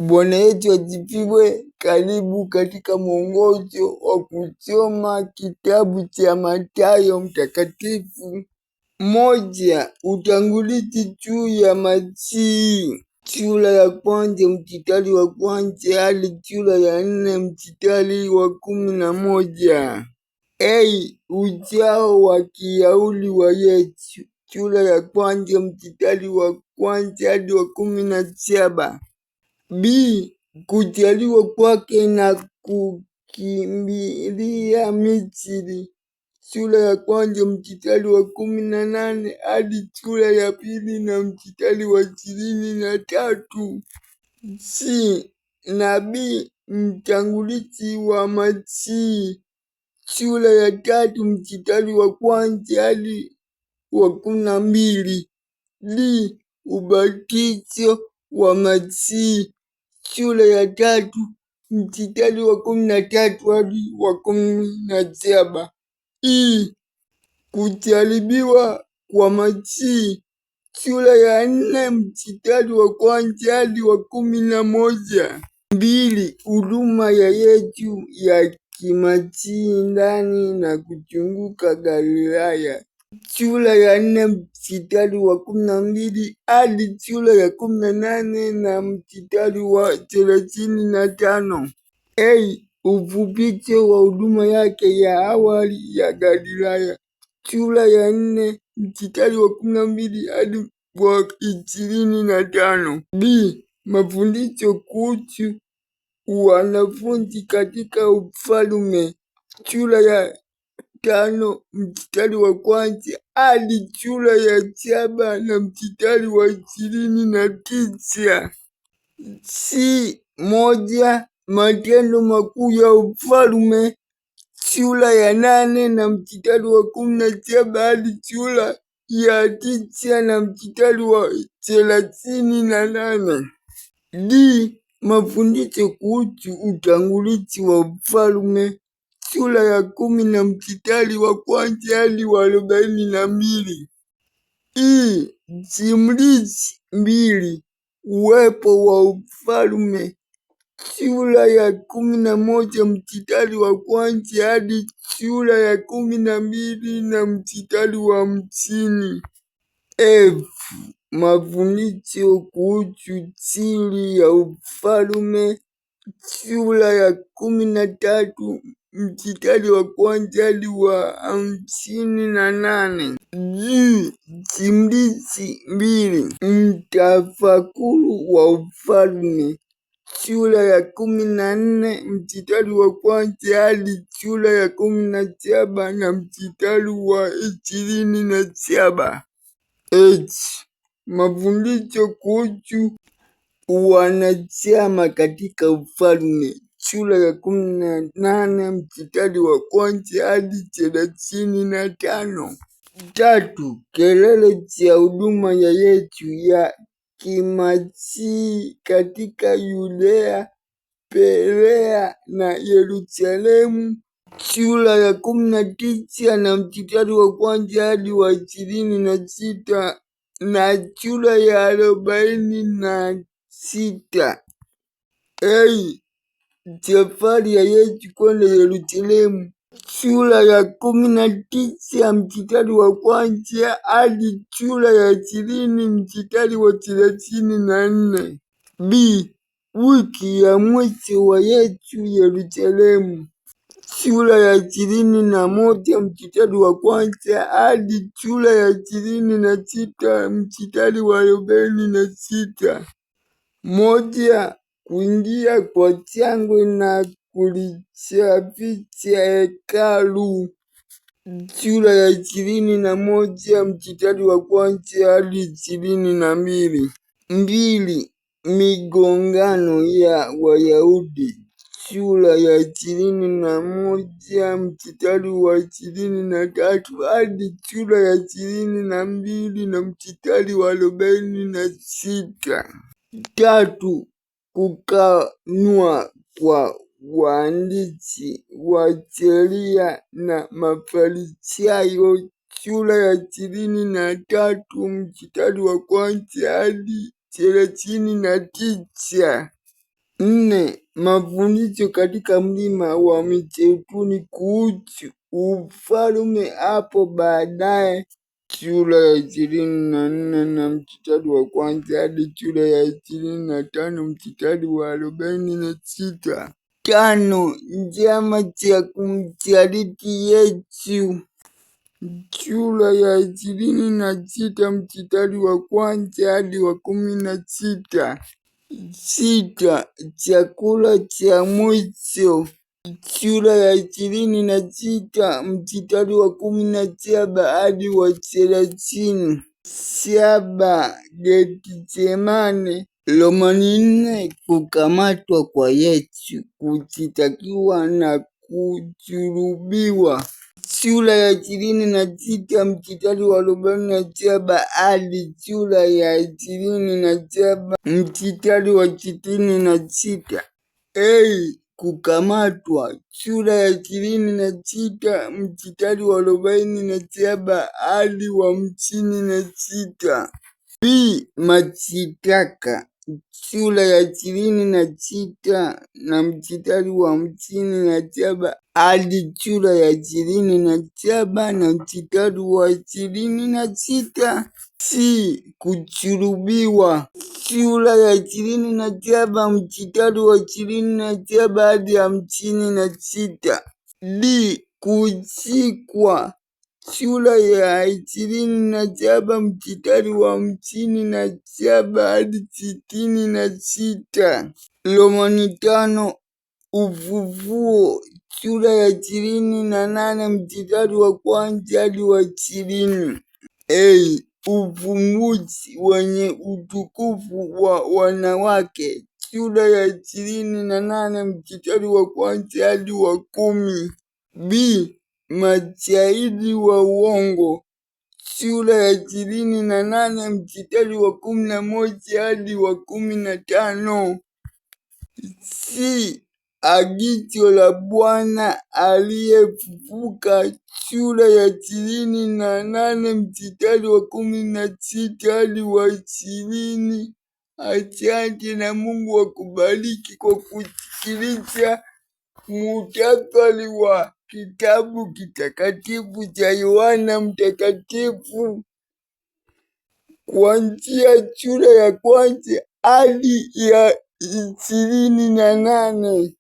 Bwana yetu asifiwe. Karibu katika mwongozo wa kusoma kitabu cha Mathayo Mtakatifu. Moja, utangulizi juu ya Masihi. Sura ya kwanza mstari wa kwanza hadi sura ya 4 mstari wa 11. Ujao wa Kiyahudi wa Yesu. Sura ya kwanza mstari wa kwanza hadi wa 17. Kuzaliwa kwake na kukimbilia Misri. Sura ya kwanza mstari wa 18 hadi sura ya pili na mstari wa 23. Nabii mtangulizi wa Masihi. Sura ya 3 mstari wa kwanza hadi wa 12. Ubatizo wa Masihi. Sura ya 3 mstari wa 13 hadi wa 17. Kujaribiwa kwa Masihi. Sura ya 4 mstari wa kwanza hadi wa 11. Huduma ya Yesu ya kimasihi ndani na kuzunguka Galilaya. Sura ya 4 mstari wa 12 hadi sura ya 18 na mstari wa 35. Ufupisho wa huduma yake ya awali ya Galilaya. Sura ya 4 mstari wa 12 hadi wa 25. Mafundisho kuhusu wanafunzi katika ufalme. Sura ya 5 mstari wa kwanza hadi sura ya 7 na mstari wa 29. Matendo makuu ya ufalme. Sura ya 8 na mstari wa 17 hadi sura ya 9 na mstari wa 38. Mafundisho kuhusu utangulizi wa ufalme. Sura ya 10 na mstari wa kwanza hadi wa 42. Simulizi 2. Uwepo wa ufalme. Sura ya 11 mstari wa kwanza hadi sura ya 12 na mstari wa 50. Mafundisho kuhusu siri ya ufalme. Sura ya 13 mstari wa kwanza hadi wa 58. Simulizi 2. Mtafakuru wa ufalme. Sura ya 14 mstari wa kwanza hadi sura ya 17 na mstari wa 27. Mafundisho kuhusu wanachama katika ufalme. Sura ya 18 mstari wa kwanza hadi 35. Kelele cha huduma ya Yesu ya kimasihi katika Yudea, Perea na Yerusalemu. Sura ya 19 na mstari wa kwanza hadi wa 26 na sura ya 46. Safari ya Yesu kwenda Yerusalemu. Sura ya 19 mstari wa kwanza hadi sura ya 20 mstari wa 34. Wiki ya mwisho wa Yesu Yerusalemu. Sura ya 21 mstari wa kwanza hadi sura ya 26 mstari wa 46. Kuingia kwa shangwe na kulisafisha hekalu. Sura ya 21 mstari wa kwanza hadi 22. Migongano ya Wayahudi. Sura ya 21 mstari wa 23 hadi sura ya 22 na mstari wa 46. Kukanwa kwa waandishi wa sheria na Mafarisayo. Sura ya 23 mstari wa kwanza hadi 39. 4. Mafundisho katika mlima wa Mizeituni kuhusu ufalme hapo baadaye. Sura ya 24 na mstari wa kwanza hadi sura ya 25 mstari wa 46. 5. Njama cha kumsaliti Yesu. Sura ya 26 mstari wa kwanza hadi wa 16. 6. Chakula cha mwisho. Sura ya 26 mstari wa 17 hadi wa 30. 7. Getsemane. Romani 4. Kukamatwa kwa Yesu kukitakiwa na kusulubiwa. Sura ya 26 mstari wa 47 hadi sura ya 27 mstari wa 66. Kukamatwa. Sura ya 26 mstari wa 47 hadi wa 56. Mashtaka. Sura ya 26 na mstari wa 57 hadi sura ya 27 na mstari wa 26. Kusulubiwa. Sura ya 27 mstari wa 27 hadi 56. Kuzikwa. Sura ya 27 mstari wa 57 hadi 66. Romani 5. Ufufuo. Sura ya 28 mstari wa kwanza hadi wa 20. Ufumbuzi wenye utukufu wa wanawake. Sura ya 28 mstari wa kwanza hadi wa 10. Mashahidi wa uongo. Sura ya 28 mstari wa 11 hadi wa 15. Agizo la Bwana aliyefufuka. Sura ya 28 mstari wa 16 hadi wa 20. Asante na Mungu akubariki kwa kusikiliza muhtasari wa kitabu kitakatifu cha Yohana Mtakatifu kuanzia sura ya kwanza hadi ya 28.